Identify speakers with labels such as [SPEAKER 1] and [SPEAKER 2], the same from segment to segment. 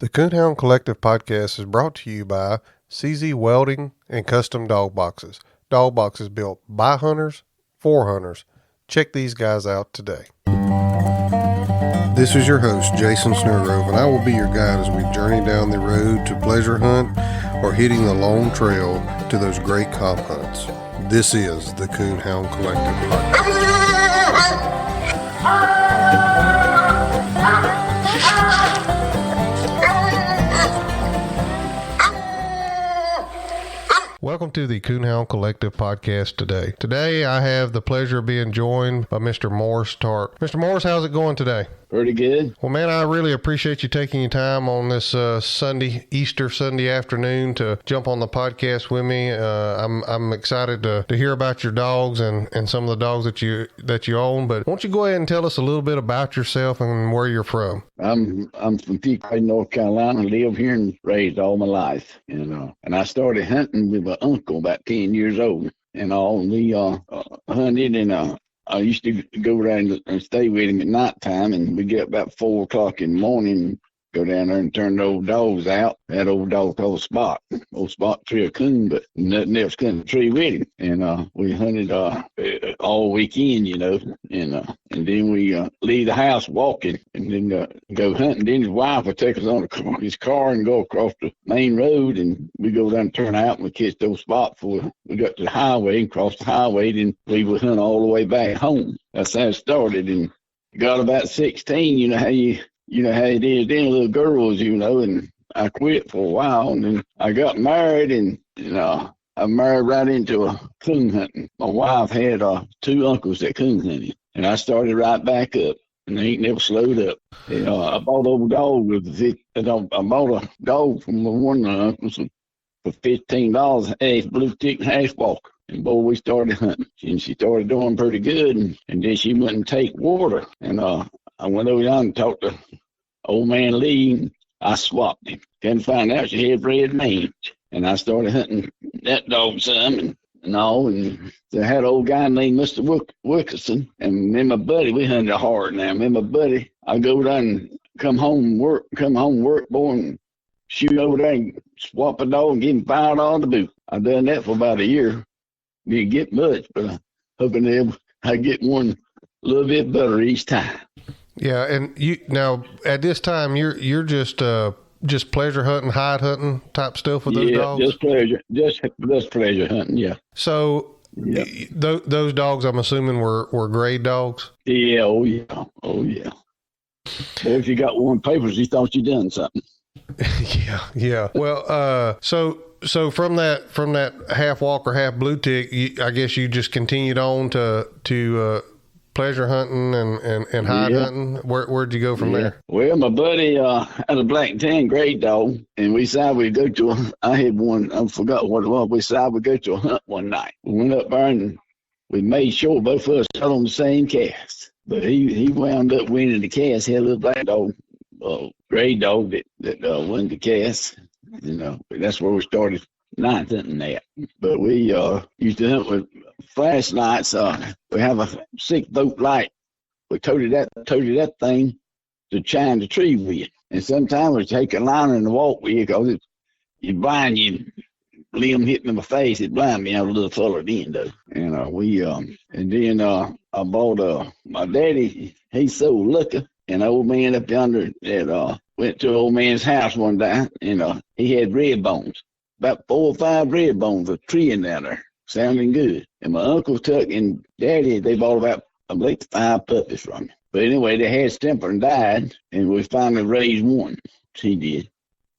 [SPEAKER 1] The Coonhound Collective podcast is brought to you by CZ Welding and Custom Dog Boxes. Dog boxes built by hunters, for hunters. Check these guys out today. This is your host, Jason Snellgrove, and I will be your guide as we journey down the road to pleasure hunt or hitting the long trail to those great comp hunts. This is the Coonhound Collective podcast. Welcome to the Coonhound Collective podcast today. Today, I have the pleasure of being joined by Mr. Morris Tart. Mr. Morris, how's it going today?
[SPEAKER 2] Pretty good.
[SPEAKER 1] Well, man, I really appreciate you taking your time on this Easter Sunday afternoon to jump on the podcast with me. I'm excited to hear about your dogs and some of the dogs that you own. But why don't you go ahead and tell us a little bit about yourself and where you're from?
[SPEAKER 2] I'm from Pekin, North Carolina. Lived here and raised all my life, and I started hunting with my uncle about 10 years old. And we hunted, and I used to go around and stay with him at nighttime, and we'd get up about 4 o'clock in the morning, go down there and turn the old dogs out. That old dog called Spot. Old Spot tree a coon, but nothing else come to tree with him. And we hunted all weekend, and then we leave the house walking and then go hunting. Then his wife would take us on his car and go across the main road, and we go down and turn out and we catch those Spots before we got to the highway and cross the highway. Then we would hunt all the way back home. That's how it started. And got about 16, you know how it is then, little girls, and I quit for a while, and then I got married, and I married right into a coon hunting. My wife had 2 uncles that coon hunted, and I started right back up, and they ain't never slowed up. And, I bought a dog I bought a dog from one of the uncles for $15, blue tick hash walker. And boy, we started hunting, and she started doing pretty good, and then she wouldn't take water, and I went over there and talked to old man Lee, and I swapped him. Then found out she had red mange, and I started hunting that dog some, and they had an old guy named Mr. Wilkerson, and me and my buddy, we hunted hard now. Me and my buddy, I go down and come home work, boy, and shoot over there and swap a dog and get him $5 the boot. I done that for about a year. Didn't get much, but I'm hoping I get one a little bit better each time.
[SPEAKER 1] Yeah, and you now at this time you're just pleasure hunting, hide hunting type stuff with those dogs. Just pleasure hunting. Yeah. So those dogs, I'm assuming, were grade dogs.
[SPEAKER 2] Yeah. Oh yeah. Well, if you got one papers, you thought you done something.
[SPEAKER 1] Yeah. Well, so from that half walker, half blue tick, I guess you just continued on to pleasure hunting and hide hunting. Where'd you go from there?
[SPEAKER 2] Well, my buddy had a black and tan grade dog, and we decided we'd go to I had one, I forgot what it was. We decided we'd go to a hunt one night. We went up there and we made sure both of us got on the same cast. But he wound up winning the cast. He had a little black dog, grade dog that won the cast. That's where we started night hunting at. But we used to hunt with flashlights. We have a 6-volt light. We toted that thing to shine the tree with. And sometimes we take a liner and walk with you because you blind you. Limb hit me in my face, it blind me out a little further then though. And then I bought my daddy, he sold liquor, and old man up yonder that went to old man's house one day, and he had red bones. About 4 or 5 red bones, a tree in there, sounding good. And my uncle took and daddy, they bought about, I believe, 5 puppies from me. But anyway, they had Stemper and died, and we finally raised one. He did.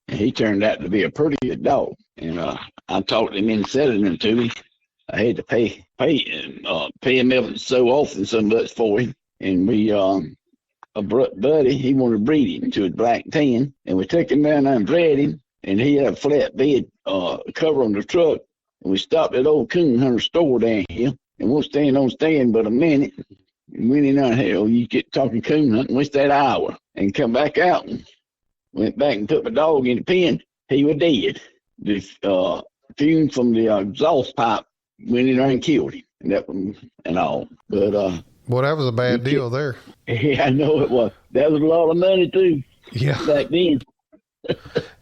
[SPEAKER 2] And he turned out to be a pretty good dog. And I talked him into selling him to me. I had to pay him ever so often, so much for him. And we, a buddy, he wanted to breed him to a black tan. And we took him down there and bred him. And he had a flat bed cover on the truck. And we stopped at old coon hunter store down here. And we'll stand but a minute. And went in there, hell, you get talking coon hunting, we stayed an hour. And come back out and went back and put my dog in the pen. He was dead. The fume from the exhaust pipe went in there and killed him. And all. But
[SPEAKER 1] well, that was a bad deal there.
[SPEAKER 2] Yeah, I know it was. That was a lot of money too.
[SPEAKER 1] Yeah.
[SPEAKER 2] Back then.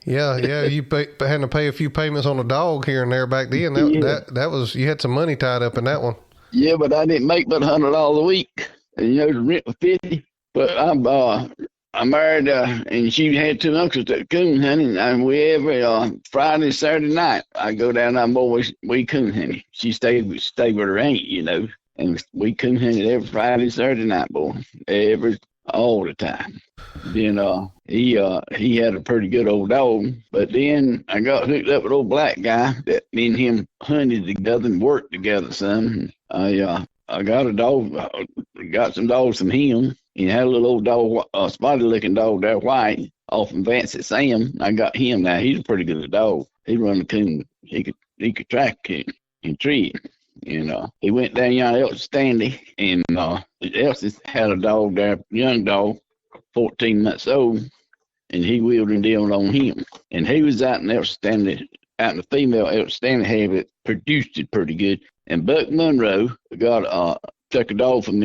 [SPEAKER 1] Yeah, yeah. Had to pay a few payments on a dog here and there back then. That was, you had some money tied up in that one.
[SPEAKER 2] Yeah, but I didn't make but $100 a week. And, the rent was 50. But I married, and she had two uncles that coon hunting, and we every Friday and Saturday night I go down. I'm always we coon hunting. She stayed with her aunt, and we coon hunted every Friday and Saturday night, boy, all the time. Then he had a pretty good old dog, but then I got hooked up with old black guy that me and him hunted together and worked together some. I got a dog, got some dogs from him. He had a little old dog, a spotty-looking dog there, white, off from Vance at Sam. I got him now. He's a pretty good dog. He run the coon. He could track it and tree it. He went down yonder to Elsa Stanley, and Elsa had a dog there, young dog, 14 months old, and he wheeled him down on him. And he was out in Elsa Stanley, out in the female Elsa Stanley habit, produced it pretty good. And Buck Monroe took a dog from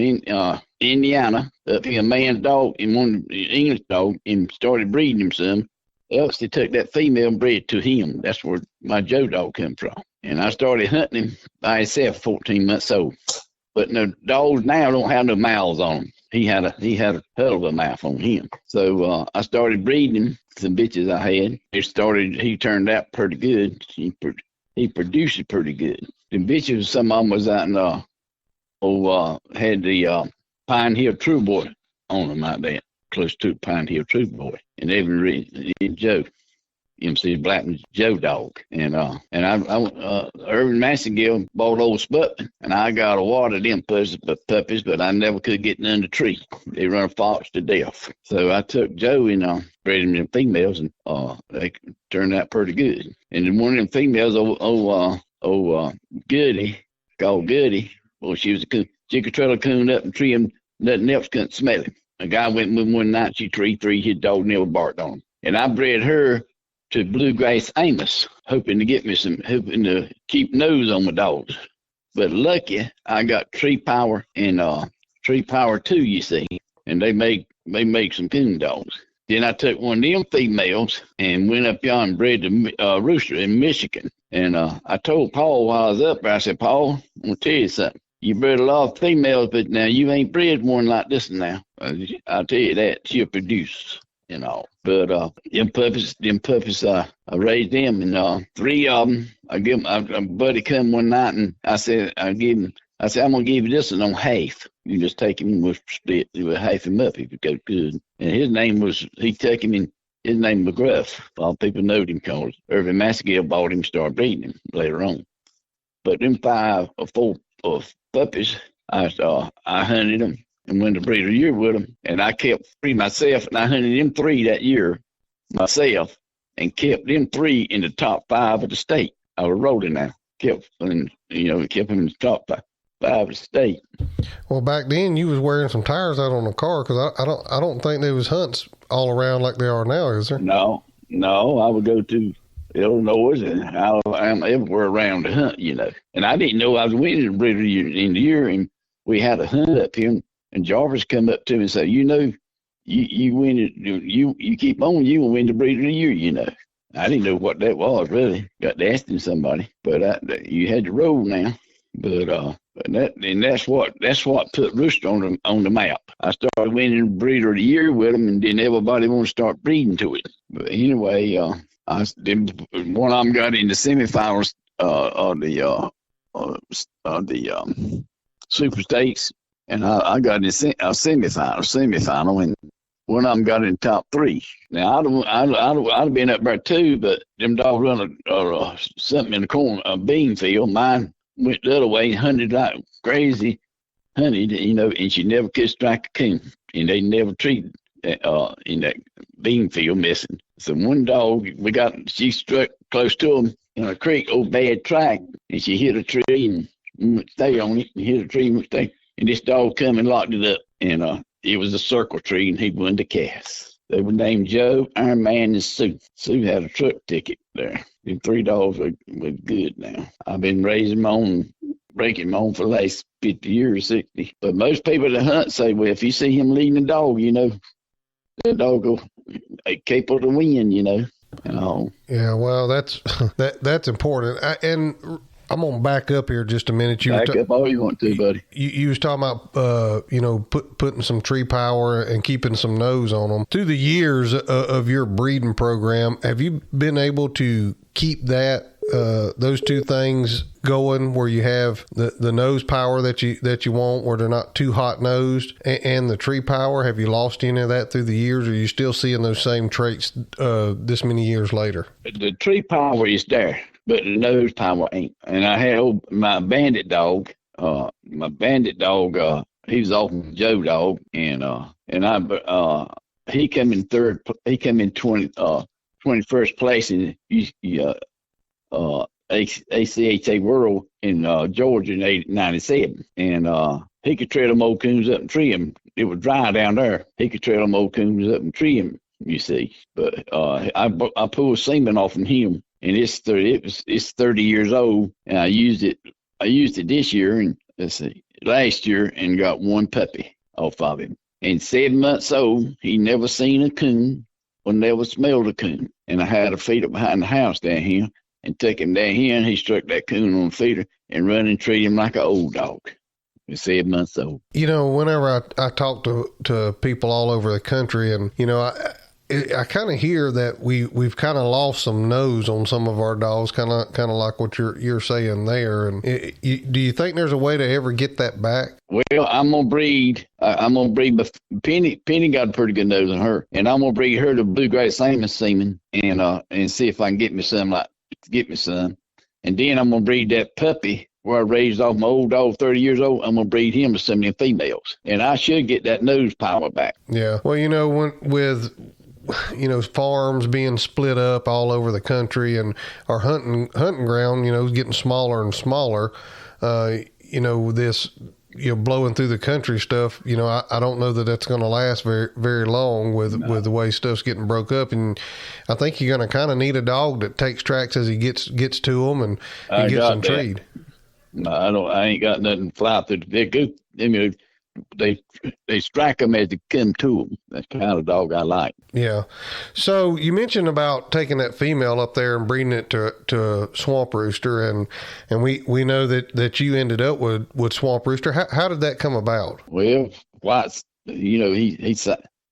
[SPEAKER 2] Indiana, up here, a man's dog, and one English dog, and started breeding him some. Else they took that female and bred to him. That's where my Joe dog come from. And I started hunting him by himself, 14 months old. But the dogs now don't have no mouths on them. He had a hell of a mouth on him. So I started breeding him, some bitches I had. He turned out pretty good. He produced it pretty good. The bitches, some of them was out in had the Pine Hill True Boy on them out there, close to Pine Hill True Boy. And Joe, MC Blackman's Joe dog. And Irvin Massengill bought old Sputman, and I got a wad of them puppies, but I never could get none to tree. They run fox to death. So I took Joe and bred him in females, and they turned out pretty good. And then one of them females, Goody, called Goody, well, she was a coon. She could trail a coon up and tree him, nothing else couldn't smell him. A guy went with him one night, she treed three, his dog never barked on him. And I bred her to Bluegrass Amos, hoping to keep nose on my dogs. But lucky, I got Tree Power and Tree Power 2, you see, and they make some coon dogs. Then I took one of them females and went up yonder and bred the rooster in Michigan. And I told Paul while I was up there, I said, Paul, I'm going to tell you something. You bred a lot of females, but now you ain't bred one like this now. I'll tell you that. She'll produce, But them puppies, I raised them, and three of them, a buddy come one night, and I said, I'm going to give you this one on half. You just take him and we'll split. We'll half him up if it goes good. And his name was McGruff. A lot of people knowed him because Irvin Massengill bought him, started breeding him later on. But them 5 or 4 puppies, I hunted them and went to breed a year with them. And I kept 3 myself, and I hunted them 3 that year myself and kept them 3 in the top 5 of the state. I was rolling now. Kept them in the top 5 of the state.
[SPEAKER 1] Well, back then you was wearing some tires out on the car, because I don't think there was hunts all around like they are now, is there?
[SPEAKER 2] No, I would go to Illinois and Alabama, everywhere around to hunt, And I didn't know I was winning the breeder in the year, and we had a hunt up here, and Jarvis come up to me and said, you win it, you keep on, you will win the breeder of the year, I didn't know what that was really. Got to asking somebody, but you had to roll now. But that's what put Rooster on the map. I started winning breeder of the year with them, and then everybody want to start breeding to it. But anyway, one of them got in the semifinals of the Super Stakes, and I got in a semifinal, and one of them got in the top 3. Now I'd have been up there too, but them dogs run something in the corner, a bean field. Mine went the other way, hunted like crazy, and she never could strike a coon, and they never treated in that bean field missing. So one dog she struck close to him in a creek, old bad track, and she hit a tree and stay on it, and hit a tree and stay. And this dog come and locked it up, and it was a circle tree, and he won the cast. They were named Joe, Iron Man, and Sue. Sue had a truck ticket there. Them 3 dogs were good now. I've been raising them on, breaking them on for the last 50 years, 60. But most people that hunt say, well, if you see him leading a dog, that dog will capable to win, you know.
[SPEAKER 1] Yeah, well, that's important. And I'm gonna back up here just a minute.
[SPEAKER 2] Back up all you want to, buddy.
[SPEAKER 1] You was talking about putting some tree power and keeping some nose on them. Through the years of your breeding program, have you been able to keep those two things going, where you have the nose power that you want, where they're not too hot nosed, and the tree power? Have you lost any of that through the years, or are you still seeing those same traits this many years later?
[SPEAKER 2] The tree power is there, but the nose power ain't. And I had my bandit dog. He was off of Joe Dog, and he came in third. He came in 21st place in ACHA World in Georgia in '97, and he could trail them old coons up and tree them. It was dry down there. He could trail them old coons up and tree them, you see. But I pulled semen off from him, and it's 30 years old, and I used it this year, and last year, and got one puppy off of him. And 7 months old, he never seen a coon or never smelled a coon. And I had to feed it behind the house down here, and took him down here, and he struck that coon on the feeder and run and treat him like an old dog. He's 7 months old.
[SPEAKER 1] Whenever I talk to people all over the country, and I kind of hear that we've kind of lost some nose on some of our dogs, kind of like what you're saying there. And do you think there's a way to ever get that back?
[SPEAKER 2] Well, I'm gonna breed. But Penny got a pretty good nose on her, and I'm gonna breed her to blue-grass salmon semen, and see if I can get me some. And then I'm gonna breed that puppy where I raised off my old dog, 30 years old. I'm gonna breed him to some of them females, and I should get that nose power back.
[SPEAKER 1] Yeah. Well, with farms being split up all over the country, and our hunting ground, getting smaller and smaller, this blowing through the country stuff, I don't know that that's going to last very, very long with the way stuff's getting broke up. And I think you're going to kind of need a dog that takes tracks as he gets to them and gets them treed.
[SPEAKER 2] No, I ain't got nothing fly through. They're good. They strike them as they come to them. That's the kind of dog I like.
[SPEAKER 1] Yeah. So you mentioned about taking that female up there and breeding it to Swamp Rooster, and we know that you ended up with Swamp Rooster. How did that come about?
[SPEAKER 2] Well, Watts, he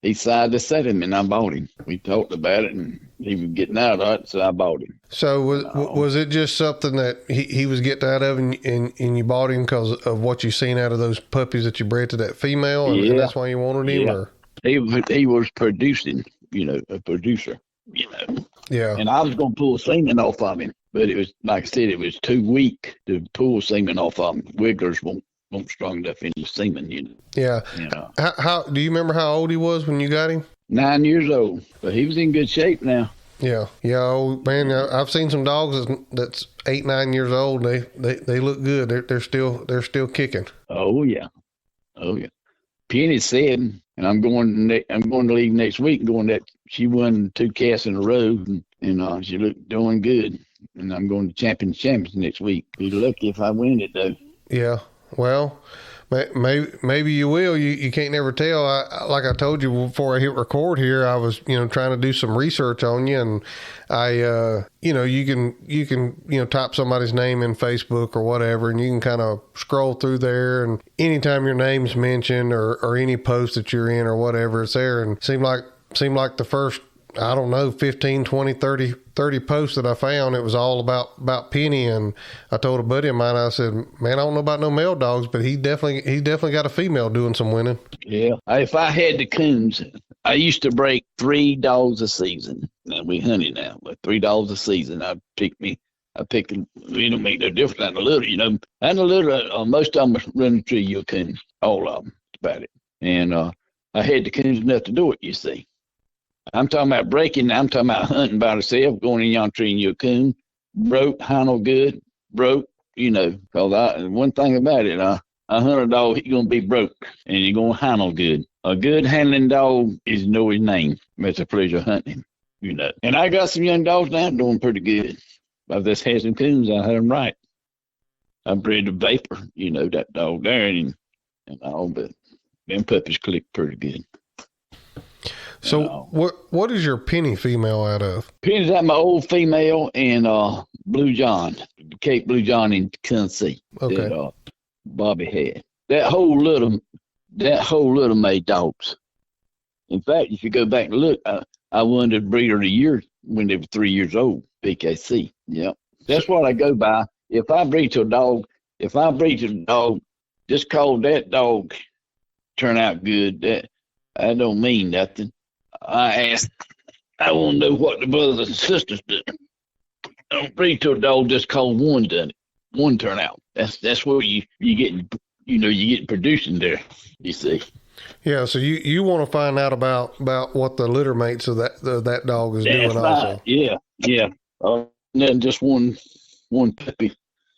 [SPEAKER 2] decided to set him, and I bought him. We talked about it, and he was getting out of it, so I bought him.
[SPEAKER 1] So was it just something that he was getting out of, and you bought him because of what you seen out of those puppies that you bred to that female, and that's why you wanted him?
[SPEAKER 2] Yeah.
[SPEAKER 1] Or?
[SPEAKER 2] He was producing, a producer,
[SPEAKER 1] Yeah.
[SPEAKER 2] And I was going to pull semen off of him, but it was, like I said, it was too weak to pull semen off of him. Wigglers won't strong enough in the semen,
[SPEAKER 1] Yeah. How do you remember how old he was when you got him?
[SPEAKER 2] 9 years old, but he was in good shape now.
[SPEAKER 1] Yeah. Old man. I've seen some dogs that's 8, 9 years old. They look good. They're still kicking.
[SPEAKER 2] Oh yeah. Penny said, and I'm going to leave next week. She won 2 casts in a row, and she looked doing good. And I'm going to champions next week. Be lucky if I win it though.
[SPEAKER 1] Yeah. Well, maybe you will. You can't never tell. Like I told you before I hit record here, I was trying to do some research on you, and you can type somebody's name in Facebook or whatever, and you can kind of scroll through there, and anytime your name's mentioned or any post that you're in or whatever, it's there. And seemed like the first, I don't know, 15, 20, 30 posts that I found, it was all about Penny. And I told a buddy of mine, I said, man, I don't know about no male dogs, but he definitely got a female doing some winning. Yeah.
[SPEAKER 2] If I had the coons, I used to break 3 dogs a season. Now we hunted now, but 3 dogs a season. I pick it don't make no difference. And a little, most of them running through your coons, all of them, about it. And I had the coons enough to do it, you see. I'm talking about breaking. I'm talking about hunting by myself, going in yon tree and you coon, broke, handle good, broke, because one thing about it, I hunt a dog, he's going to be broke, and you're going to handle good. A good handling dog is know his name. It's a pleasure hunting him, And I got some young dogs now doing pretty good. I've just had some coons, I had them right. I bred the Vapor, that dog there, and all, but them puppies click pretty good.
[SPEAKER 1] So what is your penny female out of?
[SPEAKER 2] Penny's out my old female and Blue John, Cape Blue John in Tennessee.
[SPEAKER 1] Okay.
[SPEAKER 2] That Bobby had. That whole litter made dogs. In fact, if you go back and look, I won the breeder of the year when they were 3 years old, PKC. Yep. That's what I go by. If I breed to a dog, just call that dog turn out good. That don't mean nothing. I want to know what the brothers and sisters do. I don't breed to a dog just cause one done it. One turn out. That's where you get producing there, you see.
[SPEAKER 1] Yeah, so you want to find out about what the litter mates of that dog is doing
[SPEAKER 2] right.
[SPEAKER 1] also.
[SPEAKER 2] Yeah. And then just one puppy,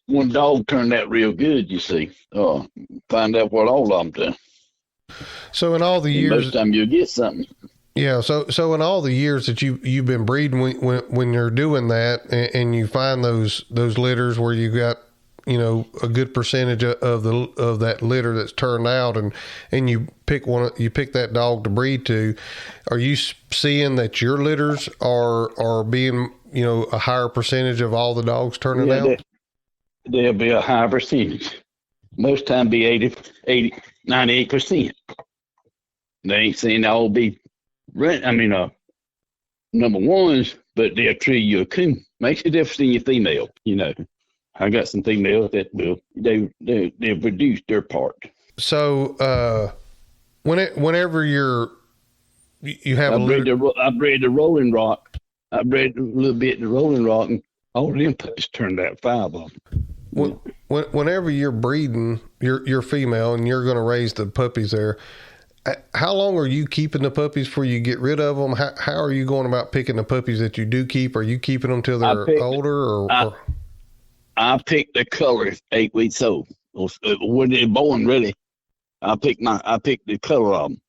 [SPEAKER 2] one dog turned out real good, you see. Find out what all of them do.
[SPEAKER 1] So in all the years,
[SPEAKER 2] most of the time you'll get something.
[SPEAKER 1] Yeah, so in all the years that you've been breeding, when you're doing that and you find those litters where you got a good percentage of that litter that's turned out, and you pick that dog to breed to, are you seeing that your litters are being a higher percentage of all the dogs turning out?
[SPEAKER 2] There'll be a higher percentage. Most time be 98%. They ain't saying they'll be number ones, but they'll treat you a coon. Makes a difference in your female, I got some females that will they produce their part.
[SPEAKER 1] So whenever you have
[SPEAKER 2] I bred the Rolling Rock. I bred a little bit the Rolling Rock, and all of them puppies turned out 5 of them.
[SPEAKER 1] Whenever you're breeding your female and you're going to raise the puppies there, how long are you keeping the puppies before you get rid of them? How are you going about picking the puppies that you do keep? Are you keeping them till they're older?
[SPEAKER 2] I pick the color 8 weeks old. When they're born, really, I pick the color of them.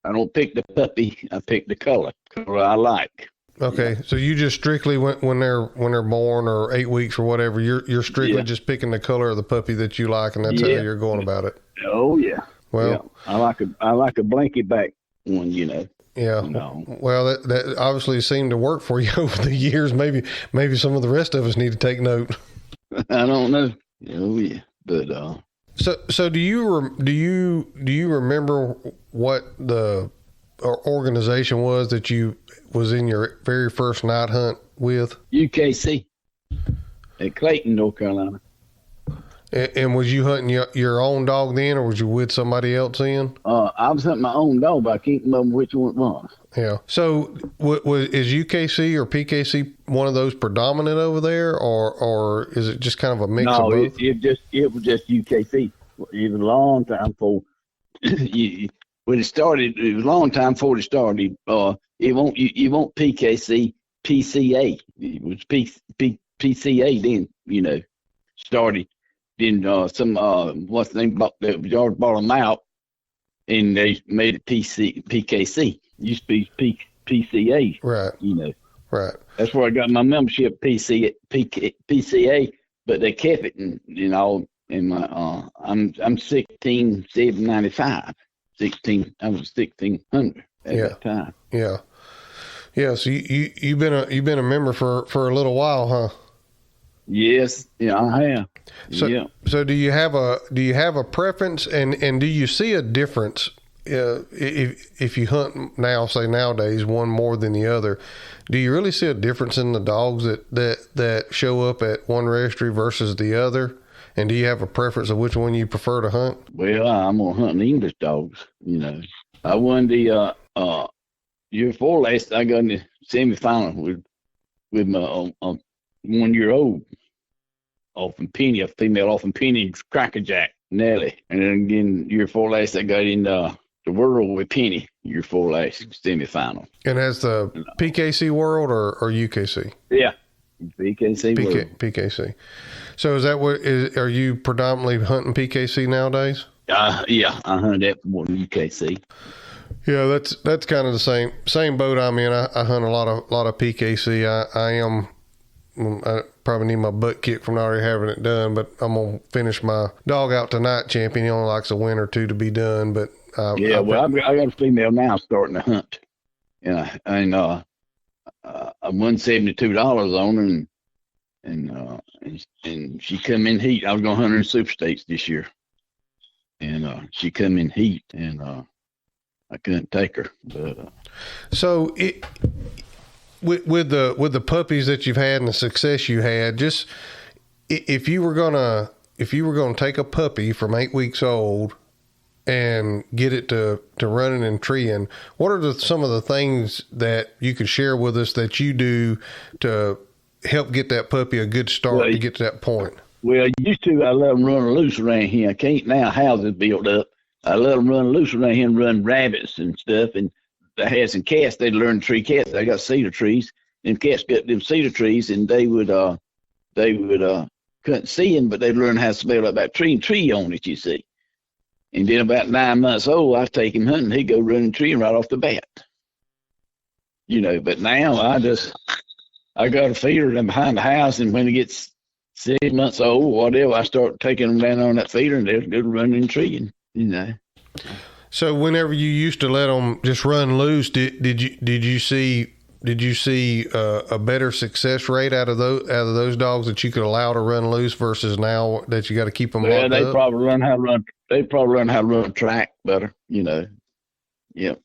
[SPEAKER 2] I don't pick the puppy. I pick the color I like.
[SPEAKER 1] Okay, so you just strictly when they're born or 8 weeks or whatever, you're strictly just picking the color of the puppy that you like, and that's how you're going about it.
[SPEAKER 2] Oh yeah.
[SPEAKER 1] Well,
[SPEAKER 2] I like a blanket back one,
[SPEAKER 1] Yeah.
[SPEAKER 2] No.
[SPEAKER 1] Well, that obviously seemed to work for you over the years. Maybe some of the rest of us need to take note.
[SPEAKER 2] I don't know. Oh yeah, but
[SPEAKER 1] So do you remember what the organization was that you was in your very first night hunt with?
[SPEAKER 2] UKC at Clayton, North Carolina.
[SPEAKER 1] And was you hunting your own dog then, or was you with somebody else in?
[SPEAKER 2] I was hunting my own dog, but I can't remember which one it was.
[SPEAKER 1] Yeah. So is UKC or PKC one of those predominant over there, or is it just kind of a mix of both?
[SPEAKER 2] No, it was just UKC. It was a long time before when it started. It was a long time before it started. It won't PKC, PCA. It was PCA then. Started. Then what's the name? George bought them out, and they made it PKC. Used to be PCA.
[SPEAKER 1] Right. Right.
[SPEAKER 2] That's where I got my membership, PCA. But they kept it, in my I'm 16,795. I was 1,600 at that time.
[SPEAKER 1] Yeah. Yeah. So you've been a member for a little while, huh?
[SPEAKER 2] Yes, I have.
[SPEAKER 1] So do you have a preference, and do you see a difference if you hunt nowadays one more than the other? Do you really see a difference in the dogs that show up at one registry versus the other? And do you have a preference of which one you prefer to hunt?
[SPEAKER 2] Well, I'm gonna hunt the English dogs. I won the year before last. I got in the semifinal with my 1 year old. Off in Penny, a female off in Penny, Crackerjack, Nelly. And then again, year before last, I got in the World with Penny, year before last, semifinal.
[SPEAKER 1] And as the PKC World or UKC?
[SPEAKER 2] Yeah, PKC World.
[SPEAKER 1] PKC. So is that are you predominantly hunting PKC nowadays?
[SPEAKER 2] Yeah, I hunt that for UKC.
[SPEAKER 1] Yeah, that's kind of the same boat I'm in. I hunt a lot of PKC. I probably need my butt kicked from not already having it done, but I'm going to finish my dog out tonight champion. He only likes a win or two to be done, but I got a female now starting to hunt.
[SPEAKER 2] I won $72 on her, and she come in heat. I was going to hunt her in super states this year, and she come in heat, and I couldn't take her. But
[SPEAKER 1] so with the puppies that you've had and the success you had, just if you were gonna take a puppy from 8 weeks old and get it to running and treeing, what are some of the things that you could share with us that you do to help get that puppy a good start to get to that point?
[SPEAKER 2] Well, used to, I let them run loose around here. I can't now. Houses built up. I let them run loose around here and run rabbits and stuff. And I had some cats. They'd learn to tree cats. I got cedar trees. Them cats got them cedar trees, and they would couldn't see them, but they'd learn how to smell like that tree on it, you see. And then about 9 months old, I take him hunting. He'd go running tree right off the bat. But now I got a feeder them behind the house, and when he gets 6 months old or whatever, I start taking them down on that feeder, and they'll go running treeing,
[SPEAKER 1] So whenever you used to let them just run loose, did you see a better success rate out of those dogs that you could allow to run loose versus now that you got to keep them locked
[SPEAKER 2] they
[SPEAKER 1] up?
[SPEAKER 2] probably learn how to run track better, Yep.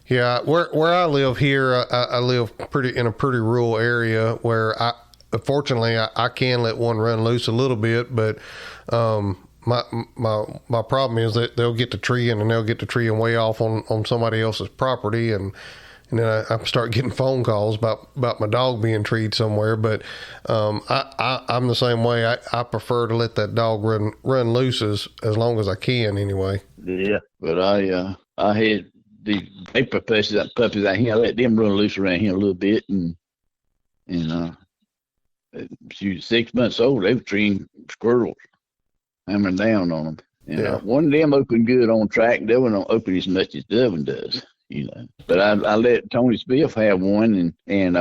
[SPEAKER 1] Yeah, where I live here, I live in a pretty rural area where unfortunately I can let one run loose a little bit, but my problem is that they'll get to treeing and they'll get to treeing way off on somebody else's property, and then I start getting phone calls about my dog being treed somewhere. But I'm the same way. I prefer to let that dog run loose as long as I can anyway.
[SPEAKER 2] Yeah, but I had the paper puppies out here. I let them run loose around here a little bit, and she was 6 months old. They were treeing squirrels, hammering down on them. And one of them opened good on track. The other one don't open as much as the other one does. But I let Tony Spiff have one, and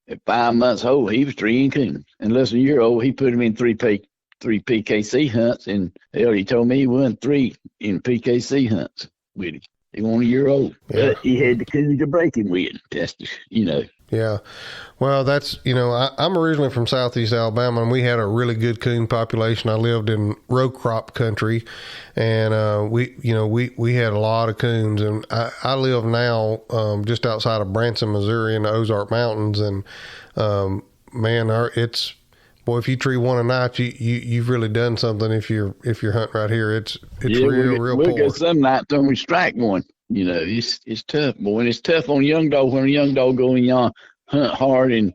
[SPEAKER 2] at 5 months old, he was treeing coons. And less than a year old, he put him in three PKC hunts, and hell, he told me he won 3 in PKC hunts with him. He was 1 year old.
[SPEAKER 1] Yeah.
[SPEAKER 2] But he had the coon to break him with,
[SPEAKER 1] Yeah. Well, that's, I'm originally from Southeast Alabama, and we had a really good coon population. I lived in row crop country, and we had a lot of coons. And I live now just outside of Branson, Missouri, in the Ozark Mountains. And if you tree one a night, you've really done something. If you're hunting right here, it's real
[SPEAKER 2] we
[SPEAKER 1] poor.
[SPEAKER 2] got some nights when we strike one. It's tough, boy. And it's tough on a young dog when a young dog go in yon hunt hard and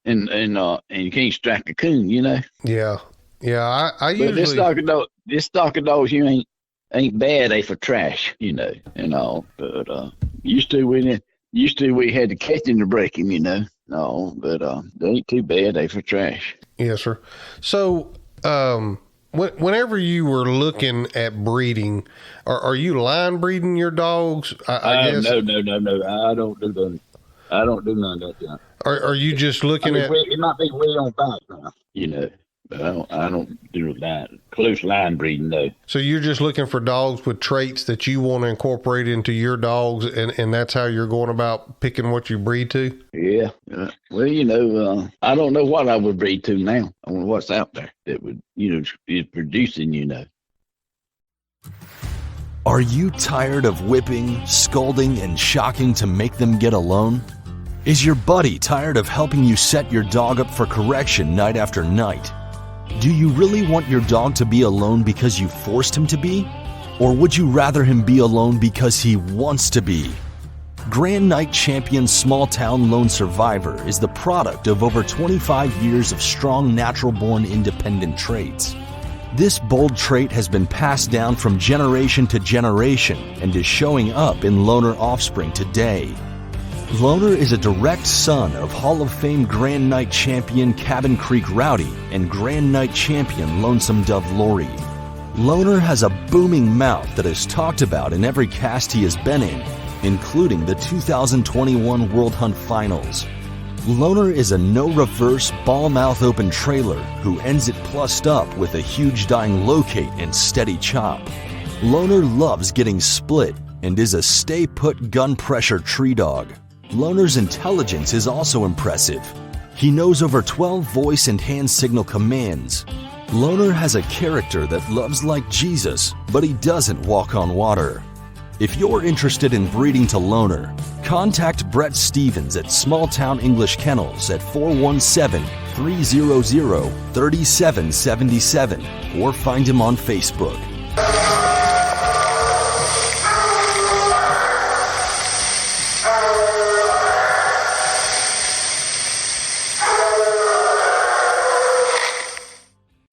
[SPEAKER 2] you can't strike a coon,
[SPEAKER 1] Yeah. I usually.
[SPEAKER 2] But this stock of dogs here ain't bad. They for trash, and all. But used to we had to catch him to break him, No, but they ain't too bad. They for trash.
[SPEAKER 1] Yes, sir. So, whenever you were looking at breeding, are you line breeding your dogs? I guess.
[SPEAKER 2] No. I don't do that. I don't do none of that. Yeah.
[SPEAKER 1] Are you just looking at?
[SPEAKER 2] It might be way on background, but I don't do that close line breeding though.
[SPEAKER 1] So you're just looking for dogs with traits that you want to incorporate into your dogs, and that's how you're going about picking what you breed to?
[SPEAKER 2] Yeah. Well, I don't know what I would breed to now. I wonder what's out there that would, is producing,
[SPEAKER 3] Are you tired of whipping, scolding, and shocking to make them get alone? Is your buddy tired of helping you set your dog up for correction night after night? Do you really want your dog to be alone because you forced him to be? Or would you rather him be alone because he wants to be? Grand Night Champion Small Town Lone Survivor is the product of over 25 years of strong natural-born independent traits. This bold trait has been passed down from generation to generation and is showing up in loner offspring today. Loner is a direct son of Hall of Fame Grand Night Champion Cabin Creek Rowdy and Grand Night Champion Lonesome Dove Lori. Loner has a booming mouth that is talked about in every cast he has been in, including the 2021 World Hunt Finals. Loner is a no-reverse, ball-mouth open trailer who ends it plussed up with a huge dying locate and steady chop. Loner loves getting split, and is a stay-put gun-pressure tree dog. Loner's intelligence is also impressive. He knows over 12 voice and hand signal commands. Loner has a character that loves like Jesus, but he doesn't walk on water. If you're interested in breeding to Loner, contact Brett Stevens at Small Town English Kennels at 417-300-3777 or find him on Facebook.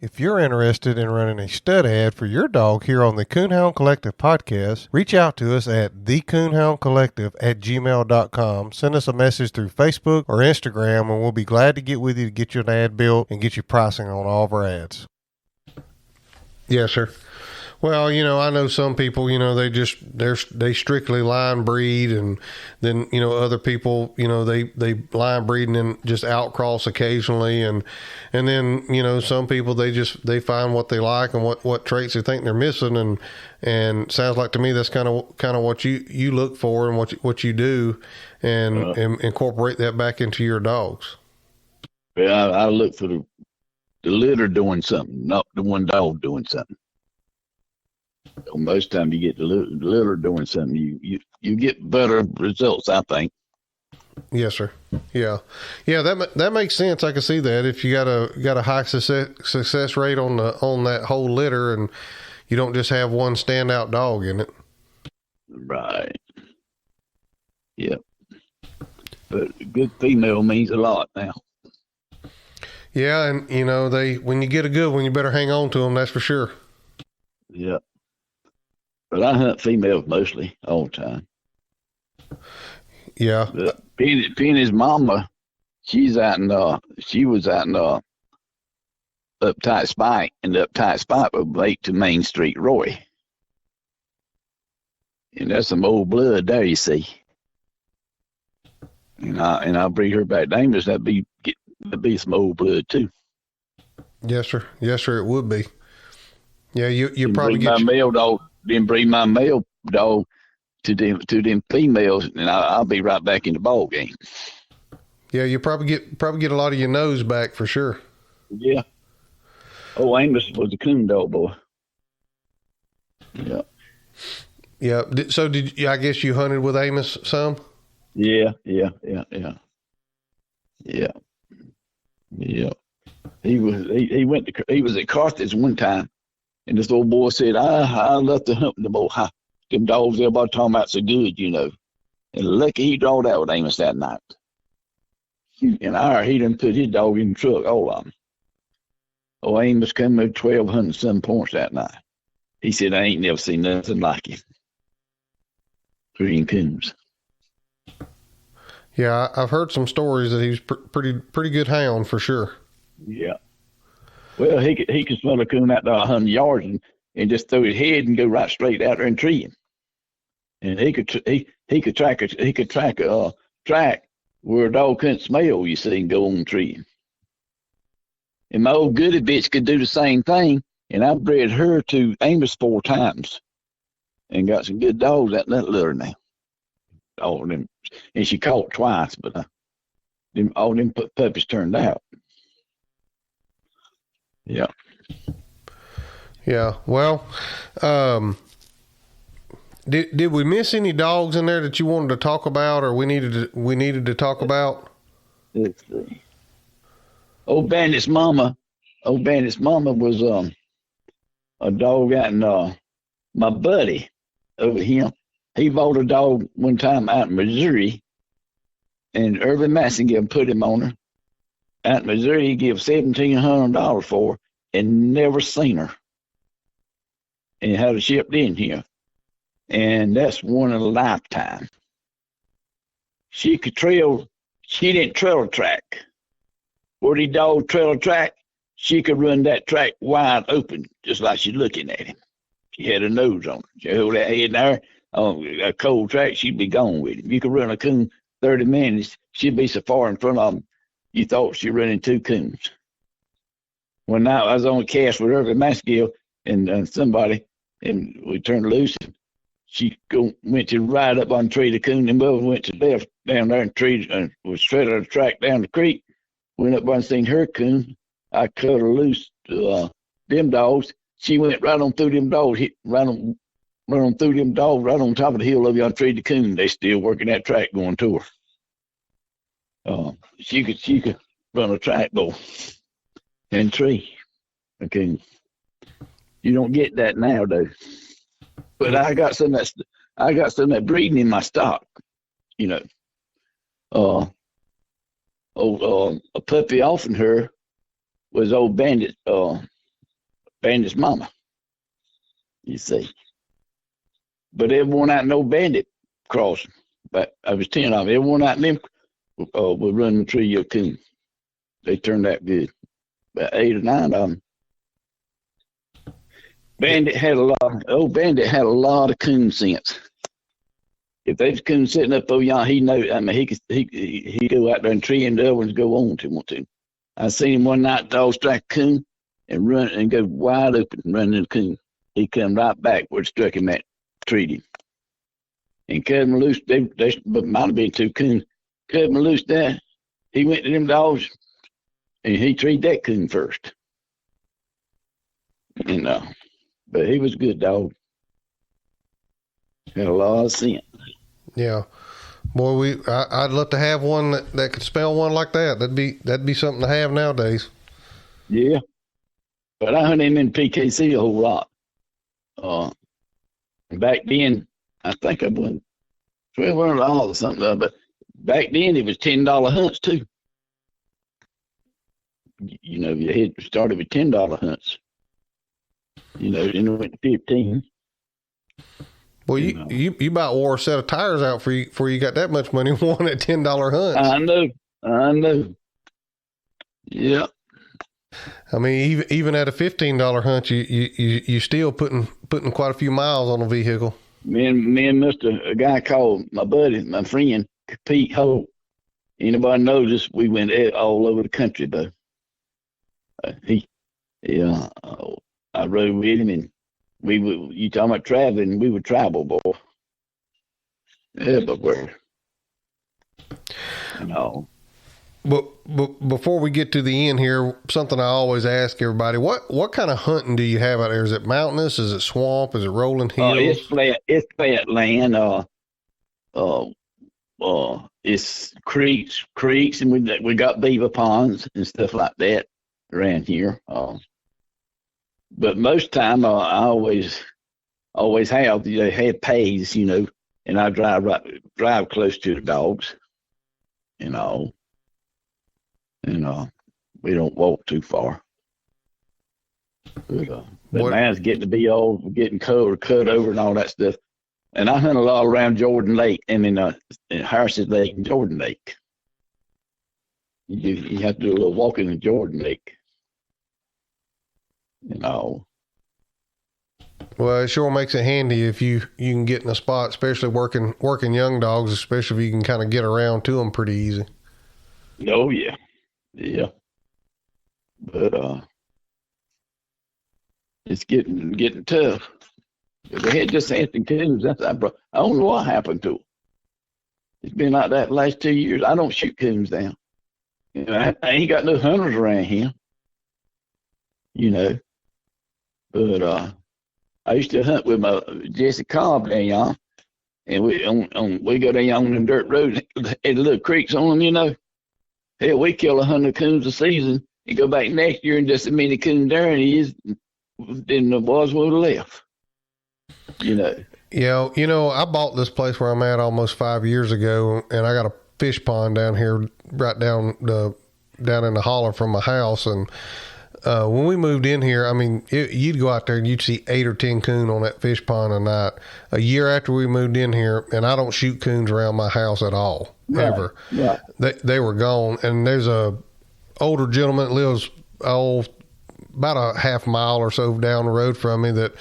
[SPEAKER 1] If you're interested in running a stud ad for your dog here on the Coonhound Collective podcast, reach out to us at thecoonhoundcollective@gmail.com. Send us a message through Facebook or Instagram, and we'll be glad to get with you to get you an ad built and get you pricing on all of our ads. Yes, sir. Well, I know some people, they strictly line breed, and then, other people, they line breed and then just outcross occasionally. And then, some people, they find what they like and what traits they think they're missing. And sounds like to me, that's kind of what you look for and what you do, and incorporate that back into your dogs.
[SPEAKER 2] Yeah, I look for the litter doing something, not the one dog doing something. Most time you get the litter doing something, you get better results, I think.
[SPEAKER 1] Yes, sir. Yeah. That makes sense. I can see that if you got a high success rate on that whole litter, and you don't just have one standout dog in it.
[SPEAKER 2] Right. Yep. But a good female means a lot now.
[SPEAKER 1] Yeah, and when you get a good one, you better hang on to them. That's for sure.
[SPEAKER 2] Yep. But I hunt females mostly all the time.
[SPEAKER 1] Yeah.
[SPEAKER 2] Penny's mama, she was out in Uptight Spike, and the Uptight Spike was late to Main Street Roy. And that's some old blood there, you see. And I'll bring her back to Amos. That'd be some old blood too.
[SPEAKER 1] Yes, sir. Yes, sir. It would be. Yeah, you probably
[SPEAKER 2] get my male dog. Then bring my male dog to them females, and I'll be right back in the ball game.
[SPEAKER 1] Yeah, you probably get a lot of your nose back for sure.
[SPEAKER 2] Yeah. Oh, Amos was a coon dog boy. Yeah.
[SPEAKER 1] Yeah. So I guess you hunted with Amos some?
[SPEAKER 2] Yeah. He was at Carthage one time. And this old boy said, I love to hunt them boy. Them dogs everybody talking about so good, And lucky he drawed out with Amos that night. And he done put his dog in the truck, all of them. Oh, Amos came with 1,207 points that night. He said, I ain't never seen nothing like him. Green coons.
[SPEAKER 1] Yeah, I've heard some stories that he was pretty good hound for sure.
[SPEAKER 2] Yeah. Well, he could smell a coon out to 100 yards and just throw his head and go right straight out there and tree him. And he could track a track where a dog couldn't smell, you see, and go on and tree him. And my old goody bitch could do the same thing, and I bred her to Amos 4 times and got some good dogs out in that litter now. All of them, and she caught twice, but all them puppies turned out. Yeah.
[SPEAKER 1] Yeah. Well, did we miss any dogs in there that you wanted to talk about, or we needed to talk about?
[SPEAKER 2] Let's see. Old Bandit's mama was a dog out in my buddy over him. He bought a dog one time out in Missouri, and Irvin Massingill put him on her. Out in Missouri, he gave $1,700 for her and never seen her. And had her shipped in here. And that's one in a lifetime. She didn't trail a track. Where the dog trail a track, she could run that track wide open, just like she's looking at him. She had her nose on her. She held that head there on a cold track, she'd be gone with him. You could run a coon 30 minutes, she'd be so far in front of him, you thought she running 2 coons. When I was on a cast with Irvin Masgill and somebody, and we turned loose, and went to right up on the tree. The coon and Bubba went to left down there and tree and was straight on the track down the creek. Went up and seen her coon. I cut her loose to them dogs. She went right on through them dogs, hit right on through them dogs, right on top of the hill over on tree. The coon, they still working that track going to her. She could run a track though and tree. Okay, you don't get that now though. But I got some of that breeding in my stock, you know. A puppy off in her was old Bandit's mama, you see. But every one out no Bandit crossing. But I was 10 of them. Every one out them was running the trio coon. They turned out good. About 8 or 9 of them. Bandit had a lot of coon sense. If there's coon sitting up over yonder, he know. I mean, he go out there and tree and the other ones go on to want to. I seen him one night, dog strike a coon and run and go wide open and run in the coon. He come right back where it struck him at, treed him. And cut him loose. They might have been 2 coons. Cut him loose there. He went to them dogs and he treed that coon first. You know. But he was a good dog. Had a lot of sense.
[SPEAKER 1] Yeah. Boy, I'd love to have one that could spell one like that. That'd be something to have nowadays.
[SPEAKER 2] Yeah. But I hunted him in PKC a whole lot. Back then, I think I won $1,200 or something. But back then, it was $10 hunts too. You know, you had started with $10 hunts. You know, then it went to 15.
[SPEAKER 1] Well, you about wore a set of tires out for you got that much money won at $10 hunts.
[SPEAKER 2] I know. Yeah.
[SPEAKER 1] I mean, even at a $15 hunt, you still putting quite a few miles on a vehicle.
[SPEAKER 2] Me and a guy called my buddy, my friend Pete Holt. Anybody knows us? We went all over the country though. I rode with him, and you talking about traveling, we would travel, boy. Everywhere. You know.
[SPEAKER 1] But before we get to the end here, something I always ask everybody, what kind of hunting do you have out there? Is it mountainous? Is it swamp? Is it rolling hills?
[SPEAKER 2] It's flat land. It's creeks, and we got beaver ponds and stuff like that around here. But most time, I always have. They have pays, you know, and I drive close to the dogs, you know. And we don't walk too far. But now it's getting to be getting cut over and all that stuff. And I hunt a lot around Jordan Lake and in Harris's Lake and Jordan Lake. You have to do a little walking in Jordan Lake. You know.
[SPEAKER 1] Well, it sure makes it handy if you can get in a spot, especially working young dogs, especially if you can kind of get around to them pretty easy.
[SPEAKER 2] Oh yeah. Yeah. But it's getting tough. If they had just Anthony coons, I don't know what happened to them. It's been like that the last 2 years. I don't shoot coons down. You know, I ain't got no hunters around here. You know. But I used to hunt with my Jesse Cobb down yonder, and we go down on them dirt roads and the little creeks on them, you know. Hell, we kill 100 coons a season and go back next year and just as many coons there and he is than the boys would have left. You know.
[SPEAKER 1] Yeah, you know, I bought this place where I'm at almost 5 years ago, and I got a fish pond down here, right down in the holler from my house, and when we moved in here, I mean, you'd go out there and you'd see 8 or 10 coon on that fish pond a night. A year after we moved in here, and I don't shoot coons around my house at all, ever.
[SPEAKER 2] Yeah.
[SPEAKER 1] They were gone. And there's a older gentleman that lives about a half mile or so down the road from me that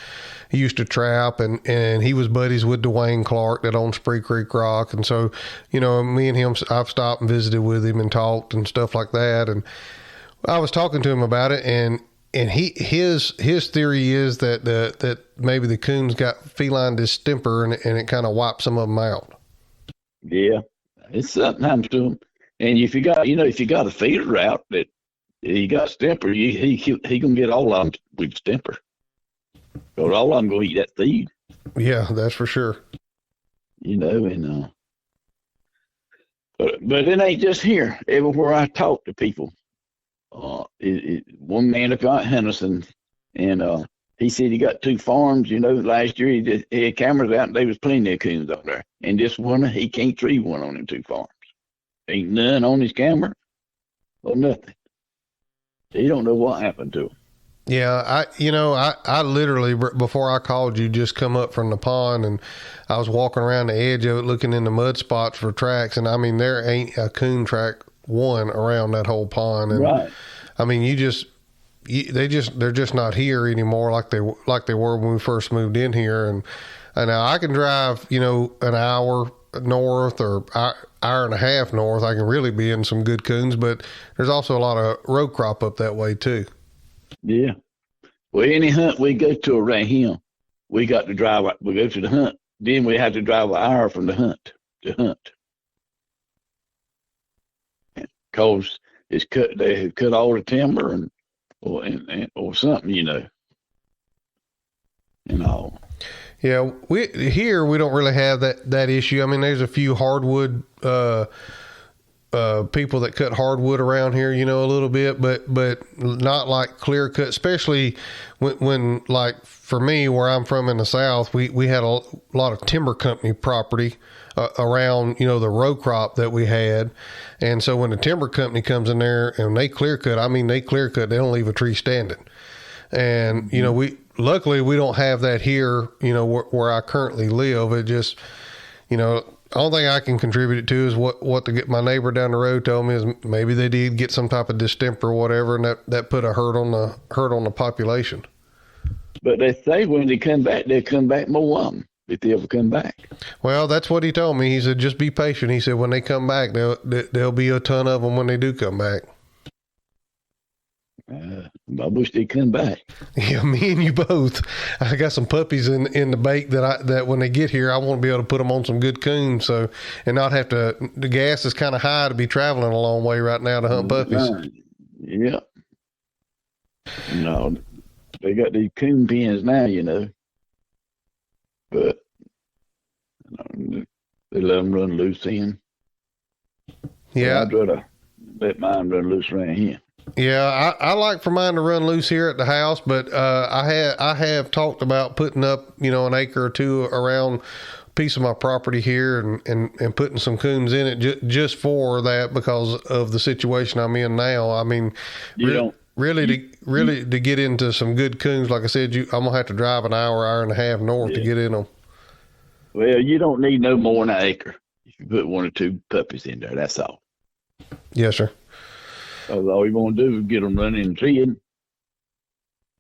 [SPEAKER 1] he used to trap, and he was buddies with Dwayne Clark that owns Spree Creek Rock. And so, you know, me and him, I've stopped and visited with him and talked and stuff like that. And I was talking to him about it, and his theory is that maybe the coons got feline distemper and it kind of wipes some of them out.
[SPEAKER 2] Yeah, it's sometimes to them. And if you got a feeder out that he got stemper, he gonna get all of them with stemper. Because all of them gonna eat that feed.
[SPEAKER 1] Yeah, that's for sure.
[SPEAKER 2] And but it ain't just here. Everywhere I talk to people, one man up out Henderson, and he said he got 2 farms. Last year he had cameras out, and they was plenty of coons out there. And this one, he can't tree one on them 2 farms. Ain't none on his camera or nothing. He don't know what happened to him.
[SPEAKER 1] Yeah, I literally, before I called you, just come up from the pond, and I was walking around the edge of it looking in the mud spots for tracks, and I mean, there ain't a coon track one around that whole pond. And
[SPEAKER 2] right.
[SPEAKER 1] I mean, they're just not here anymore like they were when we first moved in here. And now I can drive, an hour north or hour and a half north. I can really be in some good coons, but there's also a lot of road crop up that way too.
[SPEAKER 2] Yeah. Well, any hunt we go to around here, we got to drive. We go to the hunt, then we have to drive an hour from the hunt to hunt. Because it's cut. They have cut all the timber or something, and all.
[SPEAKER 1] Yeah, we don't really have that issue. I mean, there's a few hardwood people that cut hardwood around here, a little bit, but not like clear cut, especially when like for me, where I'm from in the South, we had a lot of timber company property around, the row crop that we had. And so when the timber company comes in there and they clear cut, they don't leave a tree standing. And, luckily we don't have that here, where I currently live. It just, the only thing I can contribute it to is what my neighbor down the road told me is maybe they did get some type of distemper or whatever, and that put a hurt on the population.
[SPEAKER 2] But they say when they come back, they'll come back more of them if they ever come back.
[SPEAKER 1] Well, that's what he told me. He said, just be patient. He said, when they come back, there'll be a ton of them when they do come back.
[SPEAKER 2] I wish they'd come back.
[SPEAKER 1] Yeah, me and you both. I got some puppies in the bake that when they get here, I want to be able to put them on some good coons, and not have to. The gas is kind of high to be traveling a long way right now to hunt puppies.
[SPEAKER 2] Yeah. No, they got these coon pens now, but they let them run loose in.
[SPEAKER 1] Yeah,
[SPEAKER 2] I'd rather let mine run loose around here.
[SPEAKER 1] Yeah, I like for mine to run loose here at the house, but I have talked about putting up, an acre or two around a piece of my property here and putting some coons in it just for that, because of the situation I'm in now. I mean, to get into some good coons, like I said, I'm gonna have to drive an hour and a half north to get in them.
[SPEAKER 2] Well, you don't need no more than an acre if you put 1 or 2 puppies in there. That's all.
[SPEAKER 1] Yes, sir.
[SPEAKER 2] All you want to do is get them running and treeing,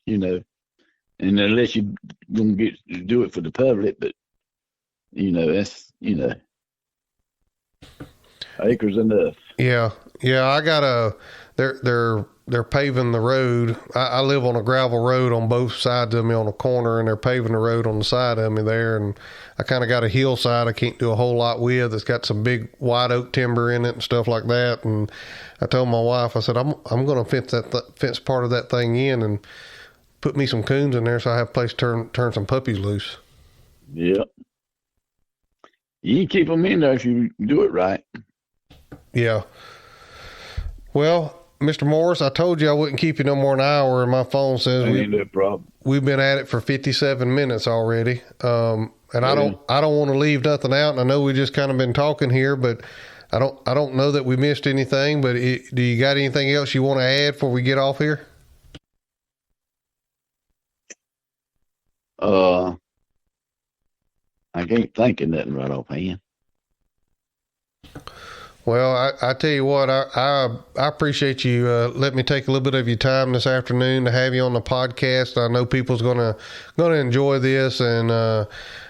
[SPEAKER 2] and unless you gonna do it for the public, but that's acres enough.
[SPEAKER 1] Yeah. I got they're paving the road. I live on a gravel road on both sides of me on a corner, and they're paving the road on the side of me there. And I kind of got a hillside I can't do a whole lot with. It's got some big white oak timber in it and stuff like that. And I told my wife, I said, I'm going to fence part of that thing in and put me some coons in there so I have a place to turn some puppies loose.
[SPEAKER 2] Yep. You can keep them in there if you do it right.
[SPEAKER 1] Yeah. Well, Mr. Morris, I told you I wouldn't keep you no more than an hour, and my phone says
[SPEAKER 2] ain't no problem.
[SPEAKER 1] We've been at it for 57 minutes already. And I don't want to leave nothing out. And I know we just kind of been talking here, but I don't know that we missed anything. But do you got anything else you want to add before we get off here?
[SPEAKER 2] I can't think of nothing right offhand.
[SPEAKER 1] Well, I tell you what, I appreciate you letting me take a little bit of your time this afternoon to have you on the podcast. I know people's gonna enjoy this, and I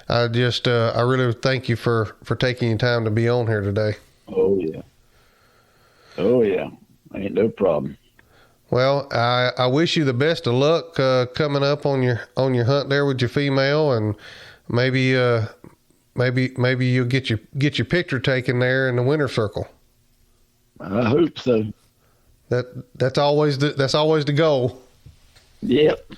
[SPEAKER 1] really thank you for taking your time to be on here today.
[SPEAKER 2] Oh yeah, ain't no problem.
[SPEAKER 1] Well, I wish you the best of luck coming up on your hunt there with your female, and maybe you'll get your picture taken there in the winter circle.
[SPEAKER 2] I hope so.
[SPEAKER 1] That's always the goal.
[SPEAKER 2] Yep.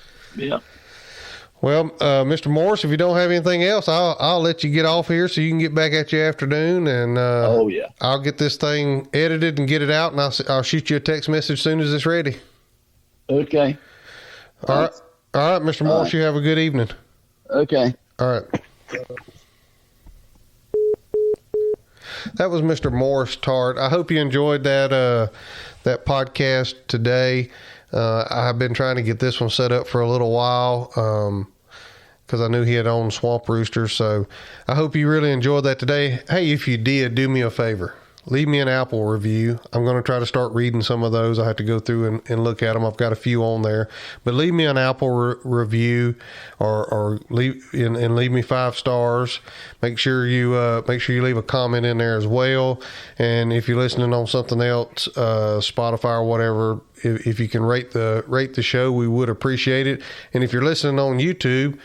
[SPEAKER 1] Well, Mr. Morris, if you don't have anything else, I'll let you get off here so you can get back at your afternoon, and I'll get this thing edited and get it out, and I'll shoot you a text message as soon as it's ready.
[SPEAKER 2] Okay.
[SPEAKER 1] All right, Mr. Morris, you have a good evening.
[SPEAKER 2] Okay.
[SPEAKER 1] All right. That was Mr. Morris Tart. I hope you enjoyed that podcast today. I've been trying to get this one set up for a little while because I knew he had owned swamp roosters. So I hope you really enjoyed that today. Hey, if you did, do me a favor. Leave me an Apple review. I'm going to try to start reading some of those. I have to go through and look at them. I've got a few on there. But leave me an Apple review or leave me 5 stars. Make sure you leave a comment in there as well. And if you're listening on something else, Spotify or whatever, if you can rate the show, we would appreciate it. And if you're listening on YouTube,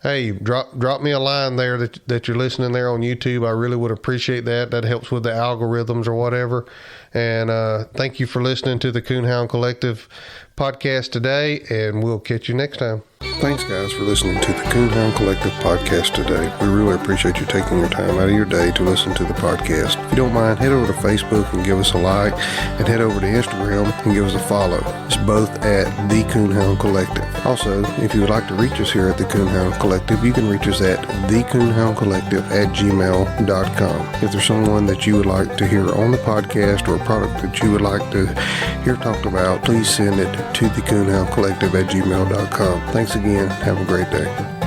[SPEAKER 1] hey, drop me a line there that you're listening there on YouTube. I really would appreciate that. That helps with the algorithms or whatever. And thank you for listening to the Coonhound Collective podcast today, and we'll catch you next time. Thanks, guys, for listening to the Coonhound Collective podcast today. We really appreciate you taking your time out of your day to listen to the podcast. If you don't mind, head over to Facebook and give us a like, and head over to Instagram and give us a follow. It's both at the Coonhound Collective. Also, if you would like to reach us here at the Coonhound Collective, you can reach us at thecoonhoundcollective@gmail.com. If there's someone that you would like to hear on the podcast or a product that you would like to hear talked about, please send it to thecoonhoundcollective@gmail.com. Thanks again. Have a great day.